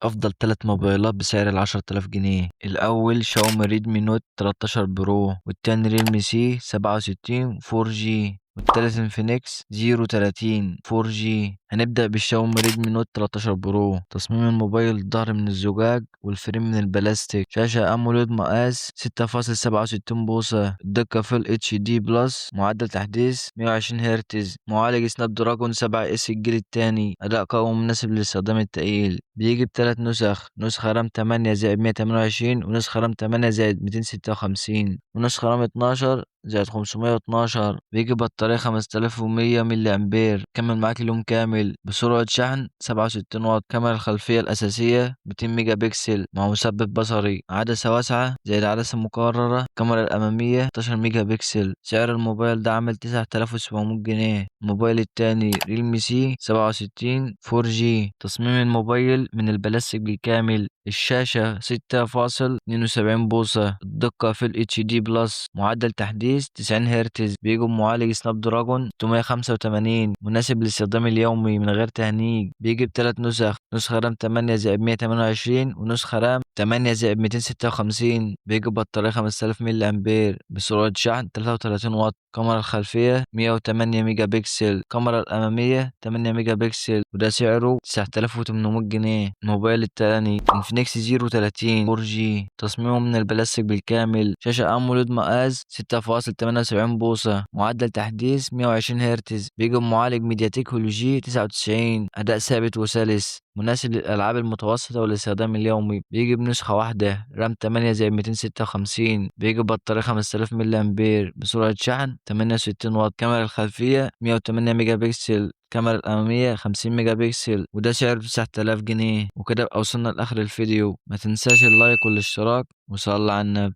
أفضل 3 موبايلات بسعر ال10.000 جنيه. الأول شاومي ريدمي نوت 13 برو، والتاني ريلمي سي 67 4G، والتالت انفينكس 030 4G. هنبدأ بالشاومي ريدمي نوت 13 برو. تصميم الموبايل: الظهر من الزجاج والفريم من البلاستيك، شاشة أموليد مقاس 6.67 بوصة، الدقة فل اتش دي بلس، معدل تحديث 120 هرتز، معالج سناب دراجون 7 اس الجيل التاني، أداء قوي مناسب للاستخدام التقيل. بيجي بثلاث نسخ: نسخة رام 8 زائد 128، ونسخة رام 8 زائد 256، ونسخة رام 12 زائد 512. بيجي بطارية 5100 ملي أمبير، كمل معاك اليوم كامل، بسرعة شحن 67 واط. كاميرا الخلفية الأساسية 200 ميجا بكسل مع مثبت بصري، عدسة واسعة زي العدسة المقررة. الكاميرا الأمامية 16 ميجا بكسل. سعر الموبايل ده عامل 9700 جنيه. الموبايل التاني ريلمي سي 67 4G. تصميم الموبايل من البلاستيك بالكامل، الشاشة 6.72 بوصة، الدقة في ال HD بلس، معدل تحديث 90 هرتز. بيجي بمعالج سناب دراجون 685، مناسب للاستخدام اليومي من غير تهنيج. بيجي بثلاث نسخ: نسخة رام 8 زائد 128، ونسخة رام 8 زائد 256. بيجي بطارية 5000 ملي أمبير، بسرعة شحن 33 واط. الكاميرا الخلفية 108 ميجا بكسل، الكاميرا الأمامية 8 ميجا بكسل، وده سعره 9800 جنيه. الموبايل التاني انفينكس 030 4G. تصميمه من البلاستيك بالكامل، شاشة أموليد مقاس 6.78 بوصة، معدل تحديث 120 هرتز. بيجي بمعالج ميدياتيك هيلو جي 99، أداء ثابت وسلس، مناسب للألعاب المتوسطة والاستخدام اليومي. بيجي بنسخة واحدة: رام 8 زائد 256. بيجي بطارية 5000 ملي أمبير، بسرعة شحن 68 واط. الكاميرا الخلفية 108 ميجا بكسل، الكاميرا الأمامية 50 ميجا بكسل، وده سعره 9000 جنيه. وكده بقى وصلنا لآخر الفيديو. ما تنساش اللايك والاشتراك، وصلى على النبي.